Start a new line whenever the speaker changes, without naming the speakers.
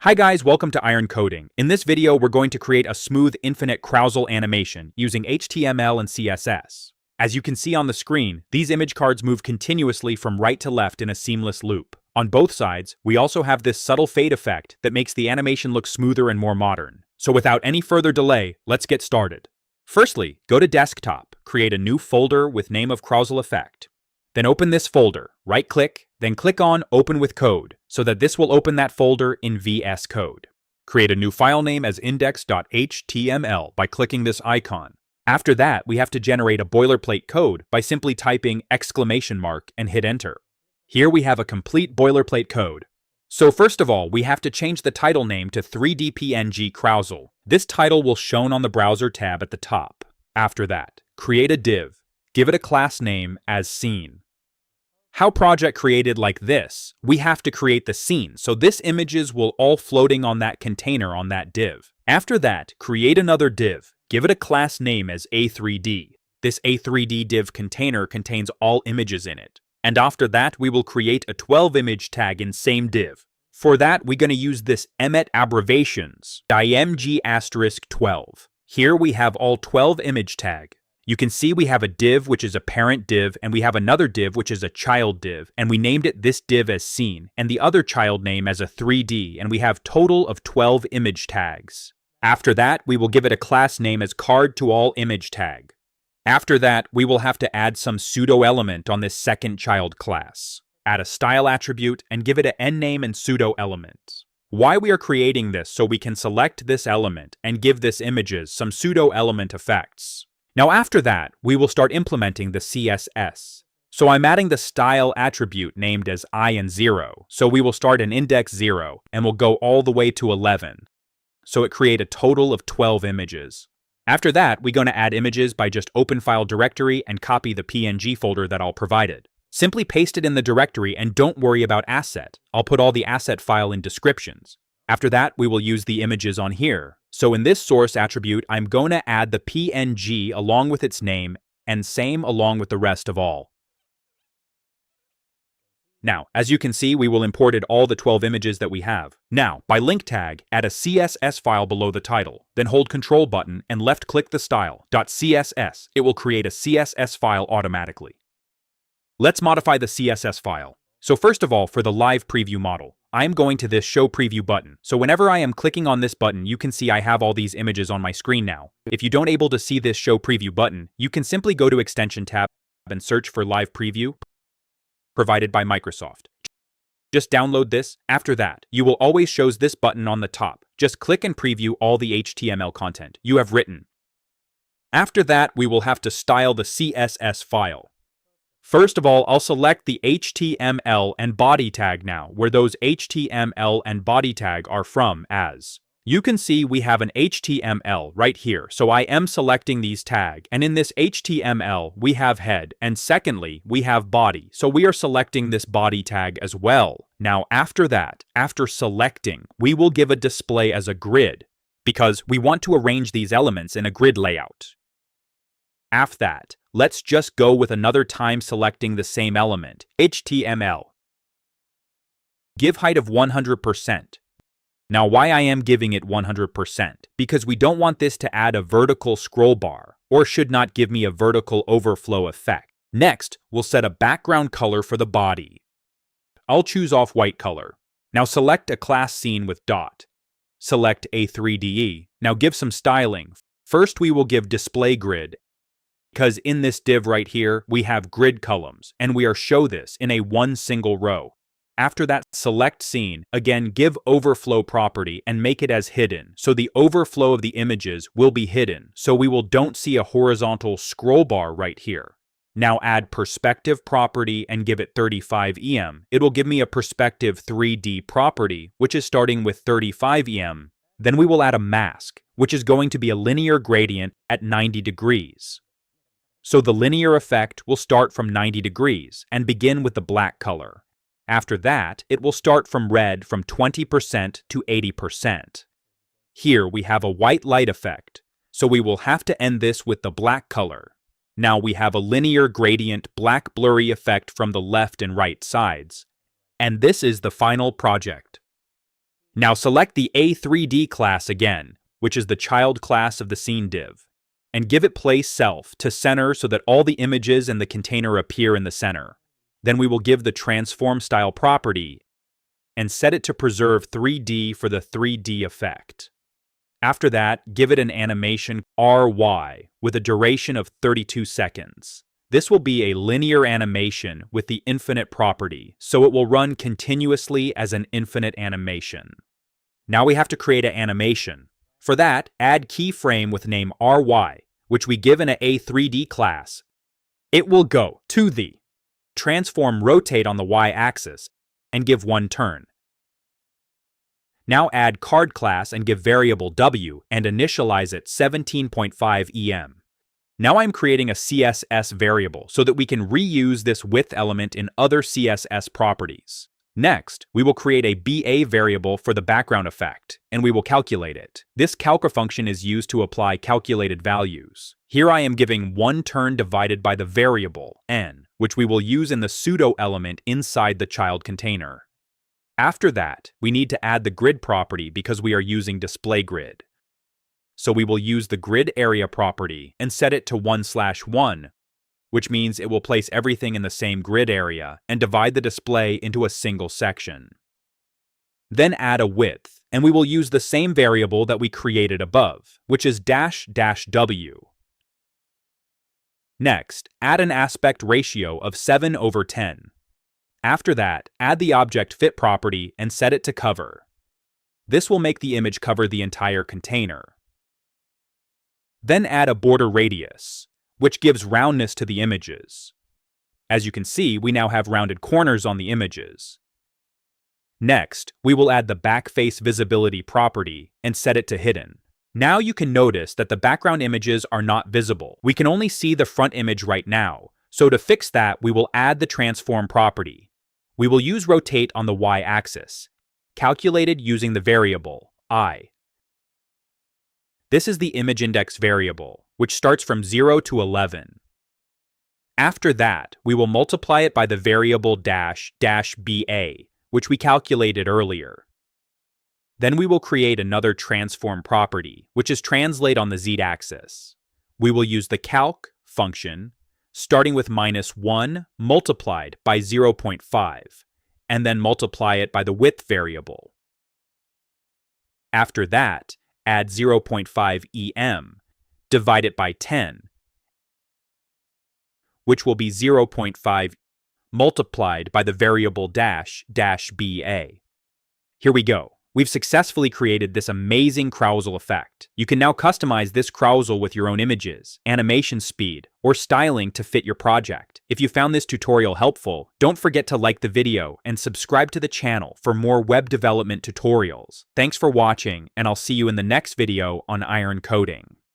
Hi guys, welcome to Iron Coding. In this video, we're going to create a smooth infinite carousel animation using HTML and CSS. As you can see on the screen, these image cards move continuously from right to left in a seamless loop. On both sides, we also have this subtle fade effect that makes the animation look smoother and more modern. So without any further delay, let's get started. Firstly, go to Desktop, create a new folder with name of Carousel Effect. Then open this folder, right-click, then click on Open with Code, so that this will open that folder in VS Code. Create a new file name as index.html by clicking this icon. After that, we have to generate a boilerplate code by simply typing ! and hit Enter. Here we have a complete boilerplate code. So first of all, we have to change the title name to 3D-PNG Carousel. This title will shown on the Browser tab at the top. After that, create a div. Give it a class name as Scene. How project created like this, we have to create the scene, so this images will all floating on that container on that div. After that, create another div. Give it a class name as A3D. This A3D div container contains all images in it. And after that, we will create a 12 image tag in same div. For that, we're going to use this emmet abbreviations, img*12. Here we have all 12 image tag. You can see we have a div which is a parent div, and we have another div which is a child div, and we named it this div as Scene, and the other child name as a 3D, and we have total of 12 image tags. After that, we will give it a class name as card to all image tag. After that, we will have to add some pseudo element on this second child class. Add a style attribute and give it an name and pseudo element. Why we are creating this so we can select this element and give this images some pseudo element effects. Now after that, we will start implementing the CSS. So I'm adding the style attribute named as I and 0. So we will start an index 0 and we'll go all the way to 11. So it create a total of 12 images. After that, we're going to add images by just open file directory and copy the PNG folder that I'll provided. Simply paste it in the directory and don't worry about asset. I'll put all the asset file in descriptions. After that, we will use the images on here. So in this source attribute, I'm going to add the PNG along with its name and same along with the rest of all. Now, as you can see, we will imported all the 12 images that we have. Now, by link tag, add a CSS file below the title, then hold Control button and left-click the style .css. It will create a CSS file automatically. Let's modify the CSS file. So first of all, for the live preview model, I am going to this Show Preview button. So whenever I am clicking on this button, you can see I have all these images on my screen now. If you don't able to see this Show Preview button, you can simply go to Extension tab and search for Live Preview provided by Microsoft. Just download this. After that, you will always shows this button on the top. Just click and preview all the HTML content you have written. After that, we will have to style the CSS file. First of all, I'll select the HTML and body tag now, where those HTML and body tag are from as. You can see we have an HTML right here, so I am selecting these tag, and in this HTML we have head, and secondly we have body, so we are selecting this body tag as well. Now after that, after selecting, we will give a display as a grid, because we want to arrange these elements in a grid layout. After that, let's just go with another time selecting the same element, HTML. Give height of 100%. Now why I am giving it 100%? Because we don't want this to add a vertical scroll bar, or should not give me a vertical overflow effect. Next, we'll set a background color for the body. I'll choose off-white color. Now select a class scene with dot. Select A3DE. Now give some styling. First we will give display grid, because in this div right here, we have grid columns, and we are show this in a one single row. After that, select scene, again give overflow property and make it as hidden, so the overflow of the images will be hidden, so we will don't see a horizontal scroll bar right here. Now add perspective property and give it 35 EM. It will give me a perspective 3D property, which is starting with 35 EM. Then we will add a mask, which is going to be a linear gradient at 90 degrees. So the linear effect will start from 90 degrees and begin with the black color. After that, it will start from red from 20% to 80%. Here we have a white light effect, so we will have to end this with the black color. Now we have a linear gradient black blurry effect from the left and right sides. And this is the final project. Now select the A3D class again, which is the child class of the scene div, and give it place self to center so that all the images in the container appear in the center. Then we will give the transform style property and set it to preserve 3D for the 3D effect. After that, give it an animation RY with a duration of 32 seconds. This will be a linear animation with the infinite property, so it will run continuously as an infinite animation. Now we have to create an animation. For that, add keyframe with name RY, which we give in an A3D class. It will go to the transform rotate on the y-axis and give one turn. Now add card class and give variable W and initialize it 17.5 EM. Now I'm creating a CSS variable so that we can reuse this width element in other CSS properties. Next, we will create a BA variable for the background effect, and we will calculate it. This calc function is used to apply calculated values. Here I am giving one turn divided by the variable n, which we will use in the pseudo element inside the child container. After that, we need to add the grid property because we are using display grid. So we will use the grid area property and set it to 1/1, which means it will place everything in the same grid area and divide the display into a single section. Then add a width, and we will use the same variable that we created above, which is -w. Next, add an aspect ratio of 7/10. After that, add the object fit property and set it to cover. This will make the image cover the entire container. Then add a border radius, which gives roundness to the images. As you can see, we now have rounded corners on the images. Next, we will add the backface visibility property and set it to hidden. Now you can notice that the background images are not visible. We can only see the front image right now, so to fix that, we will add the transform property. We will use rotate on the y-axis, calculated using the variable I. This is the image index variable, which starts from 0 to 11. After that, we will multiply it by the variable -BA, which we calculated earlier. Then we will create another transform property, which is translate on the z-axis. We will use the calc function, starting with -1 multiplied by 0.5, and then multiply it by the width variable. After that, add 0.5 EM, divide it by 10, which will be 0.5 multiplied by the variable -BA. Here we go. We've successfully created this amazing carousel effect. You can now customize this carousel with your own images, animation speed, or styling to fit your project. If you found this tutorial helpful, don't forget to like the video and subscribe to the channel for more web development tutorials. Thanks for watching, and I'll see you in the next video on iron coding.